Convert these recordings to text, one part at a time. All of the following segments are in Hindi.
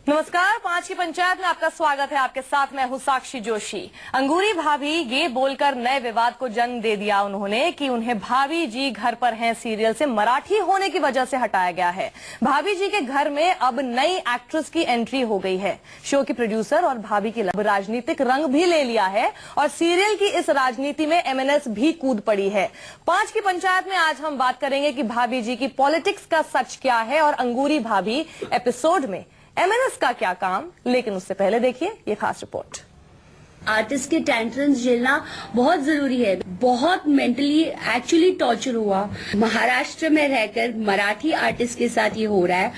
नमस्कार, 5 की पंचायत में आपका स्वागत है। आपके साथ मैं हूं साक्षी जोशी। अंगूरी भाभी ये बोलकर नए विवाद को जन्म दे दिया उन्होंने कि उन्हें भाभी जी घर पर हैं सीरियल से मराठी होने की वजह से हटाया गया है। भाभी जी के घर में अब नई एक्ट्रेस की एंट्री हो गई है। शो की प्रोड्यूसर और भाभी की लब राजनीतिक रंग भी ले लिया है और सीरियल की इस राजनीति में एमएनएस भी कूद पड़ी है। 5 की पंचायत में आज हम बात करेंगे कि भाभी जी की पॉलिटिक्स का सच क्या है और अंगूरी भाभी एपिसोड में एमएनएस का क्या काम। लेकिन उससे पहले देखिए ये खास रिपोर्ट। आर्टिस्ट के टेंट्रम्स झेलना बहुत जरूरी है। बहुत मेंटली एक्चुअली टॉर्चर हुआ। महाराष्ट्र में रहकर मराठी आर्टिस्ट के साथ ये हो रहा है।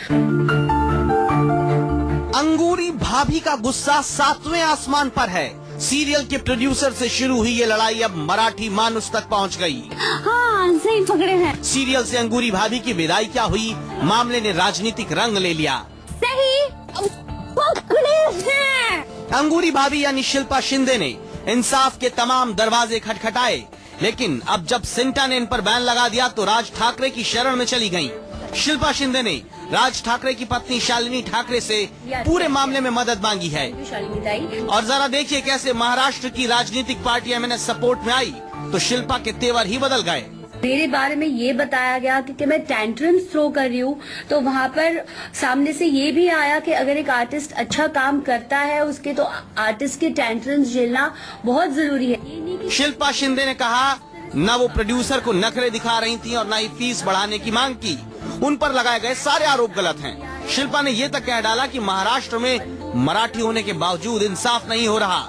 अंगूरी भाभी का गुस्सा 7वें आसमान पर है। सीरियल के प्रोड्यूसर से शुरू हुई ये लड़ाई अब मराठी मानुस तक पहुंच गई। हाँ, सही पकड़े हैं। सीरियल से अंगूरी भाभी की विदाई क्या हुई, मामले ने राजनीतिक रंग ले लिया। सही पकड़े हैं। अंगूरी भाभी यानी शिल्पा शिंदे ने इंसाफ के तमाम दरवाजे खटखटाए, लेकिन अब जब सिंटा ने इन पर बैन लगा दिया तो राज ठाकरे की शरण में चली गईं। शिल्पा शिंदे ने राज ठाकरे की पत्नी शालिनी ठाकरे से पूरे मामले में मदद मांगी है। और जरा देखिए कैसे महाराष्ट्र की राजनीतिक पार्टी एमएनएस सपोर्ट में आई तो शिल्पा के तेवर ही बदल गए। मेरे बारे में ये बताया गया कि मैं टेंट्रम्स थ्रो कर रही हूँ, तो वहाँ पर सामने से ये भी आया कि अगर एक आर्टिस्ट अच्छा काम करता है उसके तो आर्टिस्ट के टेंट्रम्स झेलना बहुत जरूरी है। शिल्पा शिंदे ने कहा न वो प्रोड्यूसर को नखरे दिखा रही थी और न ही फीस बढ़ाने की मांग की। उन पर लगाए गए सारे आरोप गलत हैं। शिल्पा ने ये तक कह डाला कि महाराष्ट्र में मराठी होने के बावजूद इंसाफ नहीं हो रहा।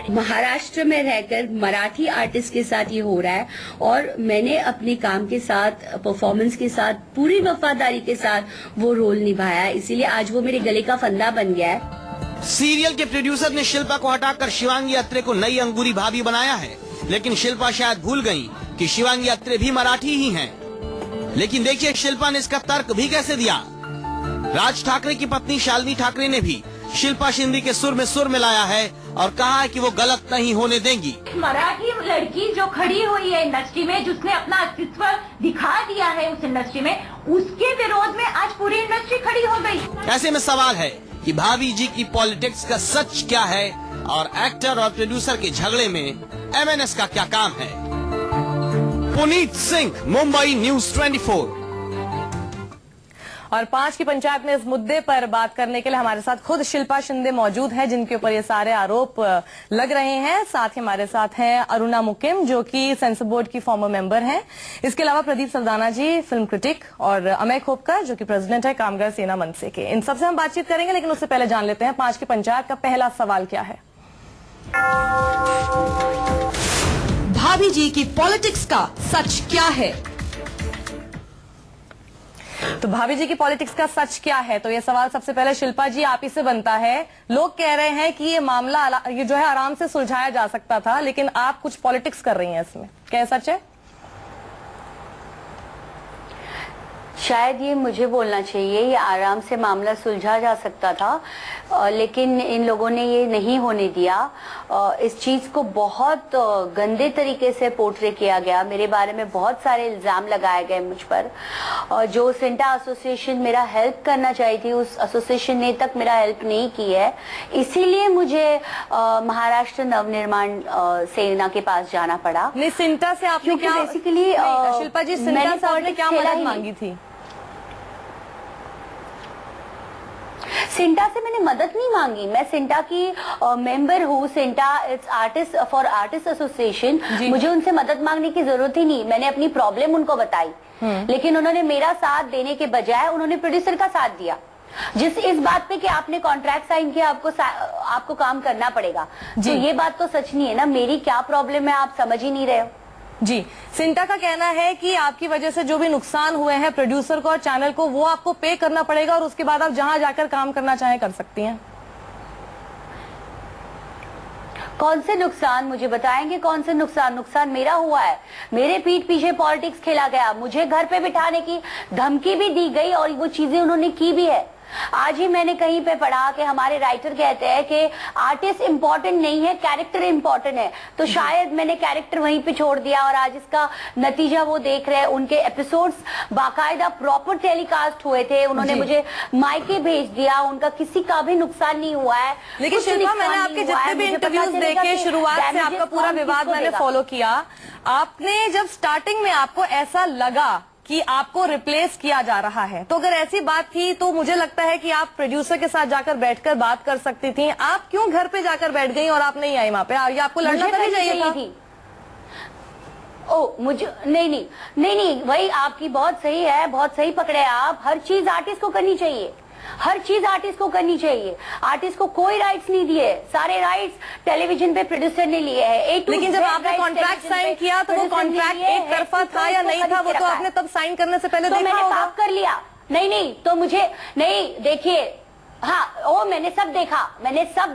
महाराष्ट्र में रहकर मराठी आर्टिस्ट के साथ ये हो रहा है और मैंने अपने काम के साथ, परफॉर्मेंस के साथ, पूरी वफादारी के साथ वो रोल निभाया है, इसीलिए आज वो मेरे गले का फंदा बन गया है। सीरियल के प्रोड्यूसर ने शिल्पा को हटाकर शिवांगी अत्रे को नई अंगूरी भाभी बनाया है, लेकिन शिल्पा शायद भूल गयी कि शिवांगी अत्रे भी मराठी ही हैं। लेकिन देखिए शिल्पा ने इसका तर्क भी कैसे दिया। राज ठाकरे की पत्नी शालिनी ठाकरे ने भी शिल्पा शिंदे के सुर में सुर मिलाया है और कहा है कि वो गलत नहीं होने देंगी। मराठी लड़की जो खड़ी हुई है इंडस्ट्री में, जिसने अपना अस्तित्व दिखा दिया है उस इंडस्ट्री में, उसके विरोध में आज पूरी इंडस्ट्री खड़ी हो गई। ऐसे में सवाल है कि भाभी जी की पॉलिटिक्स का सच क्या है और एक्टर और प्रोड्यूसर के झगड़े में एमएनएस का क्या काम है। पुनीत सिंह, मुंबई न्यूज 24। और 5 की पंचायत में इस मुद्दे पर बात करने के लिए हमारे साथ खुद शिल्पा शिंदे मौजूद हैं, जिनके ऊपर ये सारे आरोप लग रहे हैं। साथ ही हमारे साथ हैं अरुणा मुकिम, जो कि सेंसर बोर्ड की फॉर्मर मेंबर हैं। इसके अलावा प्रदीप सल्दाना जी, फिल्म क्रिटिक, और अमय खोपकर, जो कि प्रेसिडेंट है कामगार सेना मनसे के। इन सबसे हम बातचीत करेंगे, लेकिन उससे पहले जान लेते हैं 5 की पंचायत का पहला सवाल क्या है। भाभी जी की पॉलिटिक्स का सच क्या है। तो भाभी जी की पॉलिटिक्स का सच क्या है, तो ये सवाल सबसे पहले शिल्पा जी आप ही से बनता है। लोग कह रहे हैं कि ये मामला ये जो है आराम से सुलझाया जा सकता था, लेकिन आप कुछ पॉलिटिक्स कर रही हैं इसमें, क्या सच है? शायद ये मुझे बोलना चाहिए, ये आराम से मामला सुलझा जा सकता था, लेकिन इन लोगों ने ये नहीं होने दिया। इस चीज को बहुत गंदे तरीके से पोर्ट्रे किया गया। मेरे बारे में बहुत सारे इल्जाम लगाए गए मुझ पर। जो सिंटा एसोसिएशन मेरा हेल्प करना चाहिए थी, उस एसोसिएशन ने तक मेरा हेल्प नहीं की है। इसीलिए मुझे महाराष्ट्र नवनिर्माण सेना के पास जाना पड़ा। नहीं, सिंटा से आपने क्या बेसिकली शिल्पा जी, सिंटा से आपने क्या मदद मांगी थी? सिंटा से मैंने मदद नहीं मांगी। मैं सिंटा की मेंबर हूँ। CINTAA it's artist for artist association. मुझे उनसे मदद मांगने की जरूरत ही नहीं। मैंने अपनी प्रॉब्लम उनको बताई, लेकिन उन्होंने मेरा साथ देने के बजाय उन्होंने प्रोड्यूसर का साथ दिया, जिस इस बात पे कि आपने कॉन्ट्रैक्ट साइन किया, आपको काम करना पड़ेगा। तो ये बात तो सच नहीं है ना। मेरी क्या प्रॉब्लम है आप समझ ही नहीं रहे हो। जी, सिंटा का कहना है कि आपकी वजह से जो भी नुकसान हुए हैं प्रोड्यूसर को और चैनल को, वो आपको पे करना पड़ेगा और उसके बाद आप जहां जाकर काम करना चाहें कर सकती हैं। कौन से नुकसान मुझे बताएंगे? कौन से नुकसान मेरा हुआ है? मेरे पीठ पीछे पॉलिटिक्स खेला गया, मुझे घर पे बिठाने की धमकी भी दी गई और वो चीजें उन्होंने की भी है। आज ही मैंने कहीं पे पढ़ा कि हमारे राइटर कहते हैं कि आर्टिस्ट इंपॉर्टेंट नहीं है, कैरेक्टर इंपॉर्टेंट है। तो शायद मैंने कैरेक्टर वहीं पे छोड़ दिया और आज इसका नतीजा वो देख रहे हैं। उनके एपिसोड्स बाकायदा प्रॉपर टेलीकास्ट हुए थे, उन्होंने मुझे मायके भेज दिया, उनका किसी का भी नुकसान नहीं हुआ है। लेकिन शिल्पा, मैंने आपके जितने भी इंटरव्यूज देखे, शुरुआत से आपका पूरा विवाद मैंने फॉलो किया। आपने जब स्टार्टिंग में आपको ऐसा लगा कि आपको रिप्लेस किया जा रहा है, तो अगर ऐसी बात थी तो मुझे लगता है कि आप प्रोड्यूसर के साथ जाकर बैठकर बात कर सकती थी। आप क्यों घर पे जाकर बैठ गई और आप नहीं आई वहां पे? ये आपको लड़ना तो नहीं चाहिए था? ओ मुझे नहीं, वही आपकी बहुत सही है, बहुत सही पकड़े आप। हर चीज आर्टिस्ट को करनी चाहिए, हर चीज आर्टिस्ट को करनी चाहिए। आर्टिस्ट को कोई राइट्स नहीं दिए, सारे राइट्स टेलीविजन पे प्रोड्यूसर ने लिए हैं। लेकिन जब आपने कॉन्ट्रैक्ट साइन किया तो वो कॉन्ट्रैक्ट एक तरफा था या नहीं था, वो तो आपने तब साइन करने से पहले देखा होगा। मैंने कर लिया। नहीं तो मुझे नहीं, देखिए, हाँ मैंने सब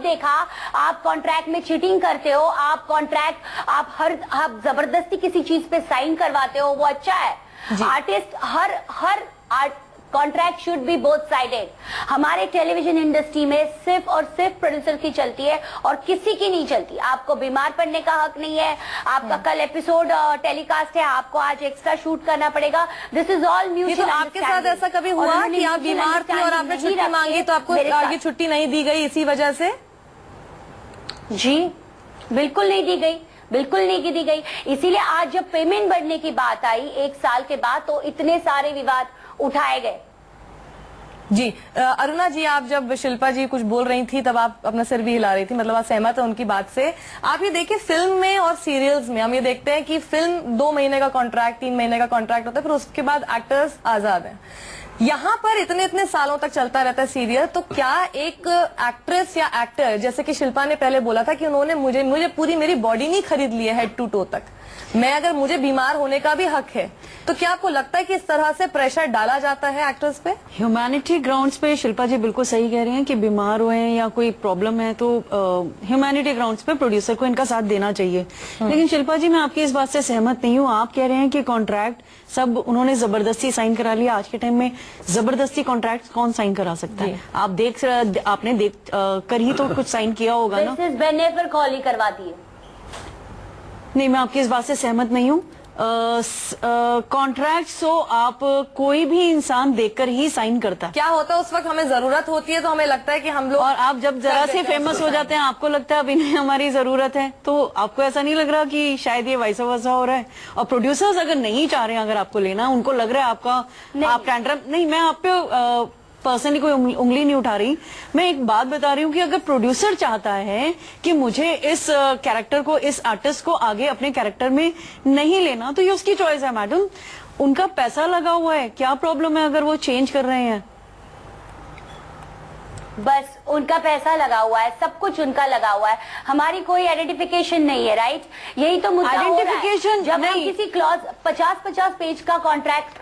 देखा। आप कॉन्ट्रैक्ट में चीटिंग करते हो, आप जबरदस्ती किसी चीज पे साइन करवाते हो, वो अच्छा है। Artist her contract should be both sided. हमारे टेलीविजन इंडस्ट्री में सिर्फ और सिर्फ प्रोड्यूसर की चलती है और किसी की नहीं चलती। आपको बीमार पड़ने का हक नहीं है। आपका कल एपिसोड टेलीकास्ट है, आपको आज एक्स्ट्रा शूट करना पड़ेगा। This is all mutual. तो आपके साथ ऐसा कभी हुआ कि आप बीमार थी और आपने छुट्टी मांगी तो आपको आगे छुट्टी नहीं दी गई इसी वजह से? जी बिल्कुल नहीं दी गई, बिल्कुल नहीं दी गई। इसीलिए आज जब पेमेंट बढ़ने की बात आई 1 साल के बाद, तो इतने सारे विवाद उठाए गए। जी अरुणा जी, आप जब शिल्पा जी कुछ बोल रही थी तब आप अपना सिर भी हिला रही थी, मतलब आप सहमत है उनकी बात से। आप ये देखिए, फिल्म में और सीरियल्स में हम ये देखते हैं कि फिल्म 2 महीने का कॉन्ट्रैक्ट, 3 महीने का कॉन्ट्रैक्ट होता है, फिर उसके बाद एक्टर्स आजाद हैं। यहाँ पर इतने सालों तक चलता रहता है सीरियल, तो क्या एक एक्ट्रेस या एक्टर, जैसे कि शिल्पा ने पहले बोला था कि उन्होंने मुझे पूरी मेरी बॉडी नहीं खरीद ली है हेड टू टो तक, मैं अगर मुझे बीमार होने का भी हक है, तो क्या आपको लगता है कि इस तरह से प्रेशर डाला जाता है एक्टर्स पे? ह्यूमैनिटी ग्राउंड्स पे शिल्पा जी बिल्कुल सही कह रही हैं कि बीमार हुए हैं या कोई प्रॉब्लम है तो ह्यूमैनिटी ग्राउंड्स पे प्रोड्यूसर को इनका साथ देना चाहिए। लेकिन शिल्पा जी, मैं आपकी इस बात से सहमत नहीं हूँ। आप कह रहे हैं कि कॉन्ट्रैक्ट सब उन्होंने जबरदस्ती साइन करा लिया। आज के टाइम में जबरदस्ती कॉन्ट्रैक्ट कौन साइन करा सकता है? आपने कर ही तो कुछ साइन किया होगा ना। बेनेफर कॉल ही करवा दिए। नहीं, मैं आपकी इस बात से सहमत नहीं हूँ। कॉन्ट्रैक्ट सो आप कोई भी इंसान देखकर ही साइन करता है। क्या होता है उस वक्त हमें जरूरत होती है तो हमें लगता है कि हम लोग, और आप जब जरा से फेमस हो जाते हैं आपको लगता है अब इन्हें हमारी जरूरत है, तो आपको ऐसा नहीं लग रहा कि शायद ये वैसा वैसा हो रहा है? और प्रोड्यूसर्स अगर नहीं चाह रहे हैं, अगर आपको लेना है, उनको लग रहा है आप टेंडर नहीं, मैं आप पे पर्सनली कोई उंगली नहीं उठा रही। मैं एक बात बता रही हूँ कि अगर प्रोड्यूसर चाहता है कि मुझे इस कैरेक्टर को, इस आर्टिस्ट को आगे अपने कैरेक्टर में नहीं लेना, तो ये उसकी चॉइस है मैडम। उनका पैसा लगा हुआ है, क्या प्रॉब्लम है अगर वो चेंज कर रहे हैं? बस उनका पैसा लगा हुआ है, सब कुछ उनका लगा हुआ है, हमारी कोई आइडेंटिफिकेशन नहीं है। राइट, यही तो मुद्दा हो रहा है। आइडेंटिफिकेशन जब हम किसी क्लॉज 50-50 पेज का कॉन्ट्रैक्ट,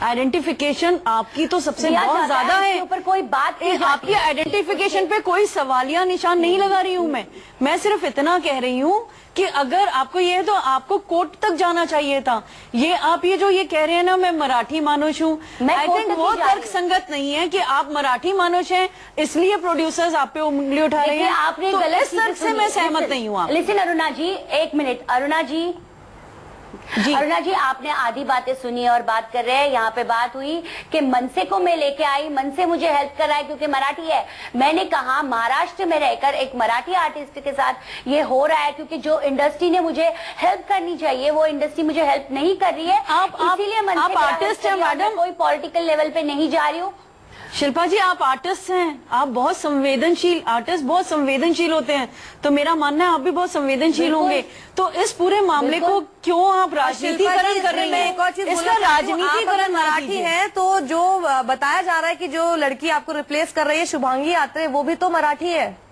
आइडेंटिफिकेशन आपकी तो सबसे बहुत ज्यादा है, ऊपर कोई बात नहीं। आपकी आइडेंटिफिकेशन पे कोई सवालिया निशान नहीं लगा रही हूँ मैं सिर्फ इतना कह रही हूँ कि अगर आपको ये है तो आपको कोर्ट तक जाना चाहिए था। ये आप ये जो ये कह रहे हैं ना, मैं मराठी मानुष हूँ, आई थिंक वो तर्क संगत नहीं है कि आप मराठी मानुष हैं इसलिए प्रोड्यूसर्स आप पे उंगली उठा रहे हैं। आपने तो गलत इस तर्क से मैं सहमत नहीं हूँ। लिसन अरुणा जी, 1 मिनट। अरुणा जी, आपने आधी बातें सुनी और बात कर रहे हैं। यहाँ पे बात हुई कि मनसे को मैं लेके आई, मनसे मुझे हेल्प कर रहा है क्योंकि मराठी है। मैंने कहा महाराष्ट्र में रहकर एक मराठी आर्टिस्ट के साथ ये हो रहा है क्योंकि जो इंडस्ट्री ने मुझे हेल्प करनी चाहिए वो इंडस्ट्री मुझे हेल्प नहीं कर रही है। इसीलिए आप आर्टिस्ट हैं मैडम, कोई पॉलिटिकल लेवल पे नहीं जा रही हूँ। शिल्पा जी, आप आर्टिस्ट हैं, आप बहुत संवेदनशील, आर्टिस्ट बहुत संवेदनशील होते हैं, तो मेरा मानना है आप भी बहुत संवेदनशील होंगे। तो इस पूरे मामले को क्यों आप राजनीतिकरण कर रही हैं? एक और चीज, इसका राजनीतिकरण मराठी है तो जो बताया जा रहा है कि जो लड़की आपको रिप्लेस कर रही है शुभांगी आत्रे, वो भी तो मराठी है।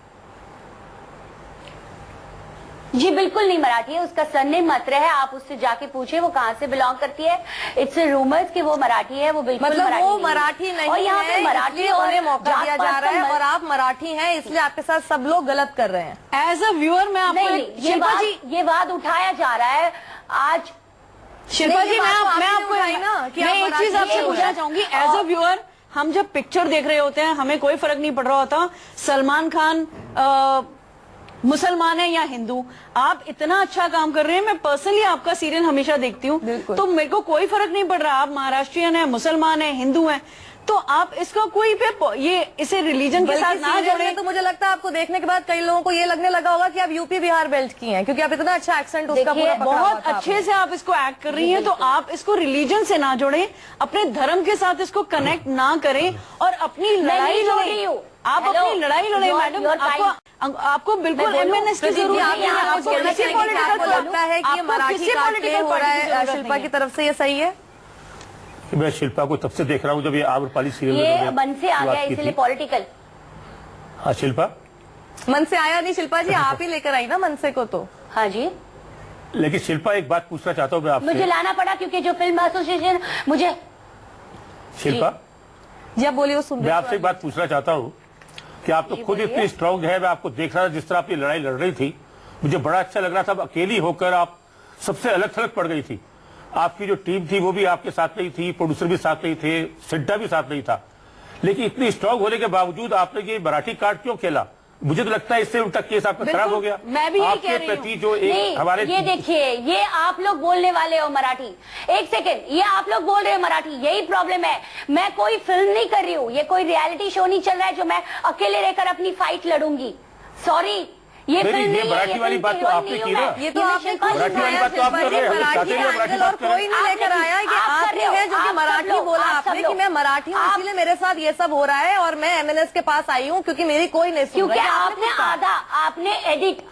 जी बिल्कुल नहीं मराठी है, उसका सरनेम मात्र है। आप उससे जाके पूछे वो कहाँ से बिलोंग करती है। इट्स रूमर्स कि वो मराठी है, वो बिल्कुल मतलब मराठी वो मराठी नहीं, और यहाँ पे मराठी उन्हें मौका दिया जा रहा है और आप मराठी हैं इसलिए आपके साथ सब लोग गलत कर रहे हैं। एज अ व्यूअर मैं आपको ये वाद उठाया जा रहा है आज। शिल्पा जी, मैं आपको एक चीज आपसे पूछना चाहूंगी। एज अ व्यूअर हम जब पिक्चर देख रहे होते हैं हमें कोई फर्क नहीं पड़ रहा होता सलमान खान मुसलमान है या हिंदू। आप इतना अच्छा काम कर रहे हैं, मैं पर्सनली आपका सीरियल हमेशा देखती हूँ, तो मेरे को कोई फर्क नहीं पड़ रहा आप महाराष्ट्रियन है, मुसलमान है, हिंदू है, तो आप इसका कोई पे ये इसे रिलीजन के साथ ना जोड़े। तो मुझे लगता है आपको देखने के बाद कई लोगों को ये लगने लगा होगा कि आप यूपी बिहार बेल्ट की हैं, क्योंकि आप इतना अच्छा एक्सेंट उसका पूरा पकड़ा हुआ बहुत था अच्छे से आप इसको एक्ट कर रही हैं, तो आप इसको रिलीजन से ना जोड़ें, अपने धर्म के साथ इसको कनेक्ट ना करें और अपनी लड़ाई लड़ें। आप अपनी लड़ाई लड़े मैडम, आपको बिल्कुल एमएनएस की जरूरत नहीं है। आपको लगता है कि ये मराठी कार्ड प्ले हो रहा है शिल्पा की तरफ से, ये सही है? मैं शिल्पा को तब से देख रहा हूँ जब ये आम्रपाली सीरियल ये मन से आ गया इसलिए पॉलिटिकल। हाँ शिल्पा, मन से आया नहीं शिल्पा जी, आप ही लेकर आई ना मन से को तो। हाँ जी, लेकिन शिल्पा एक बात पूछना चाहता हूँ मैं आपसे। मुझे लाना पड़ा क्योंकि जो फिल्म एसोसिएशन मुझे। शिल्पा जी आप बोलिए, सुन मैं आपसे एक बात पूछना चाहता हूँ कि आप तो खुद इतनी स्ट्रांग है, मैं आपको देख रहा था जिस तरह आपकी लड़ाई लड़ रही थी, मुझे बड़ा अच्छा लग रहा था। अकेली होकर आप सबसे अलग थलग पड़ गई थी। आपकी जो टीम थी वो भी आपके साथ नहीं थी, प्रोड्यूसर भी साथ नहीं थे, सिड्डा भी साथ नहीं था, लेकिन इतनी स्ट्रांग होने के बावजूद आपने ये मराठी कार्ड क्यों खेला? मुझे तो लगता है इससे उल्टा केस आपका खराब हो गया। मैं भी यही आपके कह रही प्रति जो एक हमारे ये देखिए, ये आप लोग बोलने वाले हो मराठी। एक सेकेंड, ये आप लोग बोल रहे हो मराठी, यही प्रॉब्लम है। मैं कोई फिल्म नहीं कर रही हूँ, ये कोई रियलिटी शो नहीं चल रहा है जो मैं अकेले रहकर अपनी फाइट लड़ूंगी। सॉरी, ये फिल्म नहीं है, मराठी वाली बात तो आपने की ना। ये तो आपने खुद मराठी वाली बात तो आप कर रहे हैं, मराठी एंगल और कोई नहीं लेकर आया कि आप ही हैं जो कि मराठी बोला आपने कि मैं मराठी हूँ इसीलिए मेरे साथ ये सब हो रहा है और मैं एमएनएस के पास आई हूँ क्योंकि मेरी कोई नहीं सुन रहा है। क्योंकि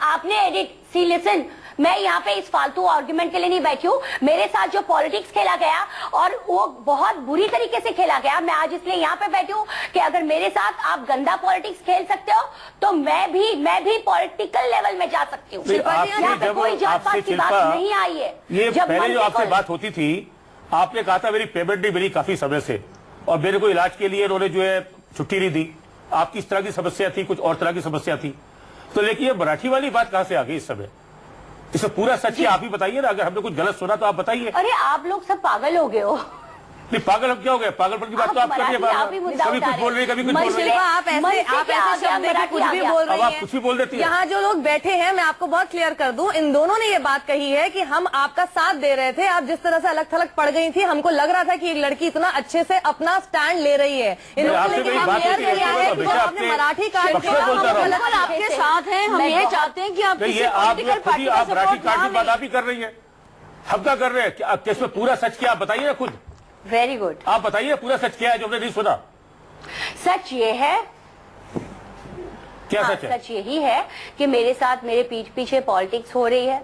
आपने एडिट सी लिसन, मैं यहाँ पे इस फालतू आर्गुमेंट के लिए नहीं बैठी हूँ। मेरे साथ जो पॉलिटिक्स खेला गया और वो बहुत बुरी तरीके से खेला गया, मैं आज इसलिए यहाँ पे बैठी हूँ कि अगर मेरे साथ आप गंदा पॉलिटिक्स खेल सकते हो तो मैं भी पॉलिटिकल लेवल में जा सकती हूँ। यहाँ पे कोई जात पात की बात नहीं आई है। ये पहले जो आपसे बात होती थी, आपने कहा था मेरी पेमेंट नहीं मिली काफी समय से और मेरे को इलाज के लिए उन्होंने जो है छुट्टी नहीं दी। आपकी इस तरह की समस्या थी, कुछ और तरह की समस्या थी, तो लेकिन ये मराठी वाली बात कहां से आ गई इस समय? इसमें पूरा सच आप ही बताइए ना, अगर हमने कुछ गलत सुना तो आप बताइए। अरे आप लोग सब पागल हो गए हो। नहीं पागल हम क्या हो गए? पागलपन की बात तो आप कर रही है, कभी कुछ बोल रही है, कभी कुछ बोल रही है। आप ऐसे शब्द देके कुछ भी बोल रही अब आप कुछ भी बोल देती है। यहाँ जो लोग बैठे हैं, मैं आपको बहुत क्लियर कर दूं, इन दोनों ने ये बात कही है कि हम आपका साथ दे रहे थे। आप जिस तरह से अलग थलग पड़ गई थी, हमको लग रहा था कि एक लड़की इतना अच्छे से अपना स्टैंड ले रही है। इन लोगों ने लेकिन हम क्लियर किया है कि आपने मराठी कार्ड आपके साथ हैं, हम ये चाहते हैं कि आप मराठी कार्ड की बात आप ही कर रही है, हम क्या कर रहे हैं? इसमें पूरा सच क्या आप बताइए ना खुद। वेरी गुड, आप बताइए पूरा सच क्या है जो हमने नहीं सुना। सच ये है, क्या सच है? सच यही है कि मेरे साथ मेरे पीठ पीछे पॉलिटिक्स हो रही है।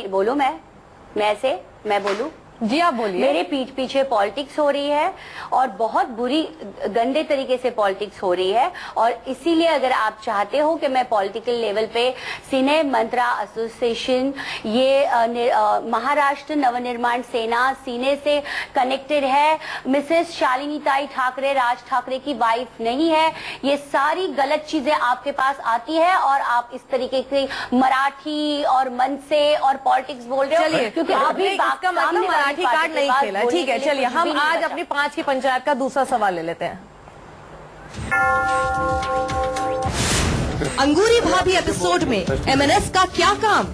बोलूं मैं बोलूं? जी आप बोलिए। मेरे पीठ पीछे पॉलिटिक्स हो रही है और बहुत बुरी गंदे तरीके से पॉलिटिक्स हो रही है। और इसीलिए अगर आप चाहते हो कि मैं पॉलिटिकल लेवल पे सिने मंत्रा एसोसिएशन, ये महाराष्ट्र नवनिर्माण सेना सीने से कनेक्टेड है, मिसेस शालिनी ताई ठाकरे राज ठाकरे की वाइफ नहीं है, ये सारी गलत चीजें आपके पास आती है और आप इस तरीके से मराठी और मन से और पॉलिटिक्स बोल रहे हो। क्योंकि अभी इसका मतलब मराठी कार्ड नहीं खेला। ठीक है, चलिए हम आज अपनी 5 की पंचायत का दूसरा सवाल ले लेते हैं। अंगूरी भाभी एपिसोड में एमएनएस का क्या काम?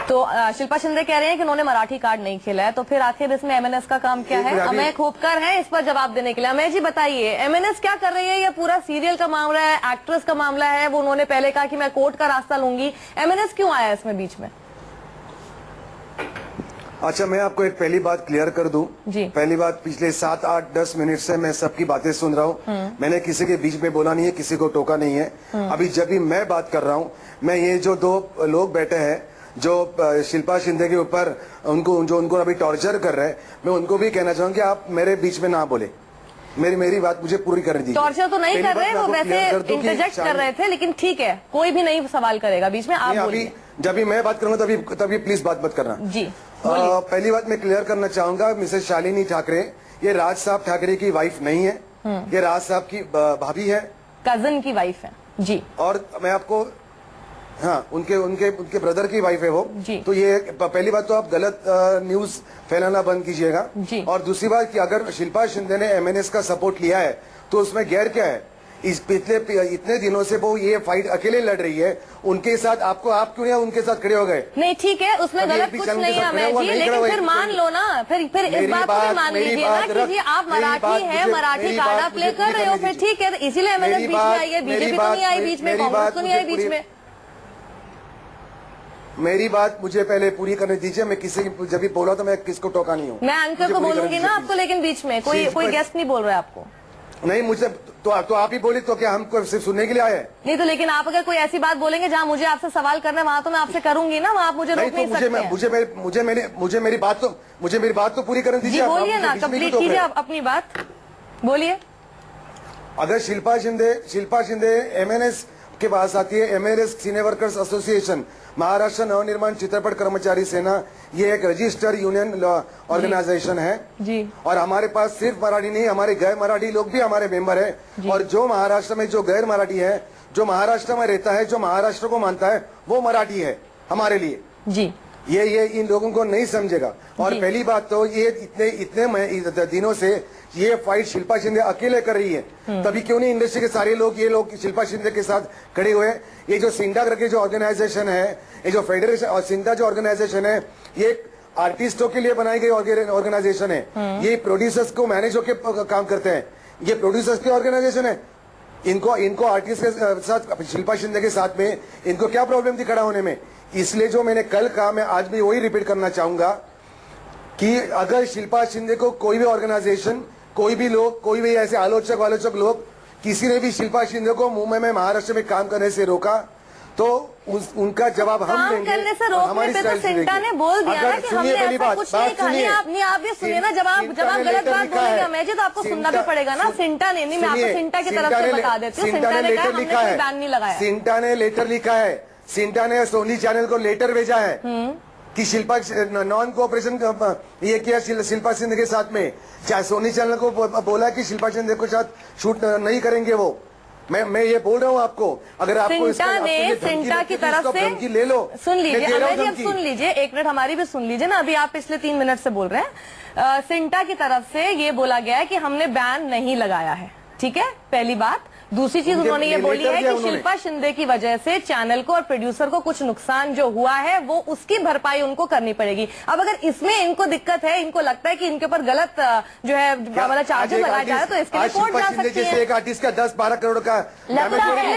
तो शिल्पा शिंदे कह रहे हैं कि उन्होंने मराठी कार्ड नहीं खेला है, तो फिर आखिर इसमें एमएनएस का काम क्या है? अमय खोपकर है इस पर जवाब देने के लिए। अमय जी बताइए, एमएनएस क्या कर रही है? ये पूरा सीरियल का मामला है, एक्ट्रेस का मामला है। वो उन्होंने पहले कहा कि मैं कोर्ट का रास्ता लूंगी, एमएनएस क्यों आया इसमें बीच में? अच्छा, मैं आपको एक पहली बात क्लियर कर दूं। जी। पहली बात, पिछले 7, 8, 10 मिनट से मैं सबकी बातें सुन रहा हूं। मैंने किसी के बीच में बोला नहीं है, किसी को टोका नहीं है। अभी जब भी मैं बात कर रहा हूं, मैं ये जो 2 लोग बैठे हैं जो शिल्पा शिंदे के ऊपर उनको अभी टॉर्चर कर रहे हैं, मैं उनको भी कहना चाहूंगा कि आप मेरे बीच में ना बोले। मेरी बात मुझे पूरी करनी दीजिए। टॉर्चर तो नहीं कर रहे, वो वैसे इंटरजेक्ट कर रहे थे, लेकिन ठीक है, कोई भी नहीं सवाल करेगा बीच में, आप बोलिए। जब भी मैं बात करूंगा तभी प्लीज बात मत करना। जी पहली बात मैं क्लियर करना चाहूंगा, मिसेस शालिनी ठाकरे ये राज साहब ठाकरे की वाइफ नहीं है, ये राज साहब की भाभी है, कजन की वाइफ है। जी। और मैं आपको हाँ, उनके उनके उनके ब्रदर की वाइफ है वो। जी। तो ये पहली बात तो आप गलत न्यूज फैलाना बंद कीजिएगा। जी। और दूसरी बात कि अगर शिल्पा शिंदे ने एमएनएस का सपोर्ट लिया है तो उसमें गैर क्या है? इस पिछले इतने दिनों से वो ये फाइट अकेले लड़ रही है, उनके साथ आप क्यों नहीं उनके साथ खड़े हो गए? नहीं ठीक है, उसमें अभी गलत एक भी कुछ चैनल के नहीं है साथ खड़ा अमेय हुआ जी, नहीं खड़ा लेकिन हुआ, फिर मान लो ना, फिर इस मेरी बात को भी मान मेरी लीजिए ना बात कि रख- जी आप मेरी मराठी बात है, मुझे- मराठी मेरी कार्ड बात आप प्ले मुझे कर पूरी रहे हो, करने फिर ठीक है, इसीलिए एमएनएस मेरी बीच में बात- आई है, मेरी बीजेपी तो नहीं आई बात- बीच में, मेरी कांग्रेस बात तो नहीं आई मुझे बीच में। मेरी बात मुझे पहले पूरी करने दीजिए। मैं किसी जब भी बोला तो मैं किसको टोका नहीं हूँ। मैं एंकर मुझे को पूरी बोलूंगी करने ना दीजिए, आपको, लेकिन बीच में कोई प्लीज। कोई गेस्ट नहीं बोल रहा है आपको। नहीं, मुझे तो आप ही बोली तो क्या हमको सिर्फ सुनने के लिए आए हैं? नहीं तो लेकिन आप अगर कोई ऐसी बात बोलेंगे जहाँ मुझे आपसे सवाल करना है, वहाँ तो मैं आपसे करूंगी ना, वहाँ आप मुझे नहीं रोक तो नहीं सकते हैं। मुझे मेरी बात तो पूरी करने जी दीजिए। आप बोलिए मुझे ना, बीच में कंप्लीट क्यों टोक कीजिए रहे आप अपनी बात, बोलिए। अगर शिल्पा शिंदे एमएनएस के पास आती है, MNS senior workers association, Maharashtra Navnirman चित्रपट कर्मचारी सेना, ये एक रजिस्टर्ड यूनियन ऑर्गेनाइजेशन है जी। और हमारे पास सिर्फ मराठी नहीं, हमारे गैर मराठी लोग भी हमारे मेंबर है। और जो महाराष्ट्र में जो गैर मराठी है, जो महाराष्ट्र में रहता है, जो महाराष्ट्र को मानता है, वो मराठी है हमारे लिए। जी ये इन लोगों को नहीं समझेगा। और पहली बात तो ये इतने दिनों से ये फाइट शिल्पा शिंदे अकेले कर रही है, तभी क्यों नहीं इंडस्ट्री के सारे लोग ये लोग शिल्पा शिंदे के साथ खड़े हुए। ये जो सिंडा करके जो ऑर्गेनाइजेशन है, ये जो फेडरेशन और सिंडा जो ऑर्गेनाइजेशन है, ये आर्टिस्टों के लिए बनाई गई ऑर्गेनाइजेशन है। ये प्रोड्यूसर्स को मैनेज होकर काम करते हैं, ये प्रोड्यूसर्स की ऑर्गेनाइजेशन है। इनको आर्टिस्ट के साथ, शिल्पा शिंदे के साथ में इनको क्या प्रॉब्लम थी खड़ा होने में? इसलिए जो मैंने कल कहा, मैं आज भी वही रिपीट करना चाहूंगा कि अगर शिल्पा शिंदे को कोई भी ऑर्गेनाइजेशन, कोई भी लोग, कोई भी ऐसे आलोचक लोग, किसी ने भी शिल्पा शिंदे को मुंबई में महाराष्ट्र में काम करने से रोका तो उनका जवाब हम काम देंगे। करने से और रोकने हमारी पे तो स्टाइल से सिंटा देंगे। ने बोल दिया ना अगर कि सुनिए हमने पहली ऐसा बात, कुछ नहीं कहा। नहीं आप ये सुनिए ना, जब आप गलत बात बोलेंगे अमेय जी तो आपको सुनना भी पड़ेगा ना। सिंटा ने नहीं, मैं आपको सिंटा की तरफ से बता देती हूँ। सिंटा ने कहा हमने कोई बैन नहीं लगाया। सिंटा ने लेटर लिखा है, सिंटा ने सोनी चैनल को लेटर भेजा है कि शिल्पा नॉन कोऑपरेशन ये किया शिल्पा शिंदे के साथ में। चाहे सोनी चैनल को बोला कि शिल्पा शिंदे के साथ शूट नहीं करेंगे वो। मैं ये बोल रहा हूँ आपको, अगर आपको सिंटा की तरफ से ले लो। सुन लीजिए अमेय जी, अब सुन लीजिए, एक मिनट हमारी भी सुन लीजिए ना। अभी आप पिछले 3 मिनट से बोल रहे हैं। सिंटा की तरफ से ये बोला गया है कि हमने बैन नहीं लगाया है, ठीक है, पहली बात। दूसरी चीज उन्होंने ये बोली है कि शिल्पा शिंदे की वजह से चैनल को और प्रोड्यूसर को कुछ नुकसान जो हुआ है वो उसकी भरपाई उनको करनी पड़ेगी। अब अगर इसमें इनको दिक्कत है, इनको लगता है कि इनके ऊपर गलत जो है वाला चार्जेस लगाया जा रहा है, तो इसके लिए कोर्ट जा सकती है। एक आर्टिस्ट का 10-12 करोड़ का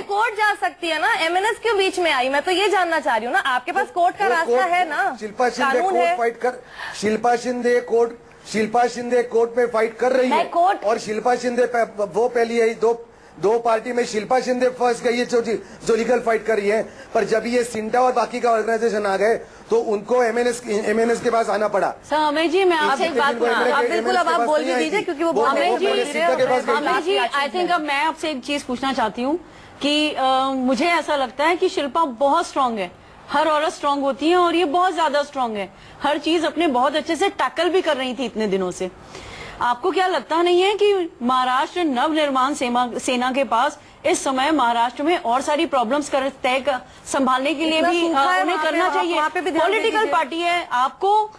कोर्ट जा सकती है ना। एमएनएस क्यों बीच में आई? मैं तो ये जानना चाह रही हूँ ना। आपके पास कोर्ट का रास्ता है ना, शिल्पा शिंदे कानून है। शिल्पा शिंदे कोर्ट में फाइट कर रही है। और शिल्पा शिंदे वो पहली है, दो पार्टी में शिल्पा शिंदे फंस गई है जो लीगल फाइट कर रही है। पर जब ये सिंटा और बाकी का ऑर्गेनाइजेशन आ गए तो उनको एमएनएस के पास आना पड़ा। सर अमेय जी, मैं आपसे एक बात आप बिल्कुल अब आप बोल भी दीजिए क्योंकि वो अमेय जी आई थिंक अब मैं आपसे एक चीज पूछना चाहती हूँ कि मुझे ऐसा लगता है कि शिल्पा बहुत स्ट्रांग है। हर औरत स्ट्रांग होती है और ये बहुत ज्यादा स्ट्रांग है। हर चीज अपने बहुत अच्छे से टैकल भी कर रही थी इतने दिनों से। आपको क्या लगता नहीं है कि महाराष्ट्र नवनिर्माण सेना के पास इस समय महाराष्ट्र में और सारी प्रॉब्लम्स संभालने के लिए भी उन्हें करना चाहिए? पॉलिटिकल पार्टी है, आपको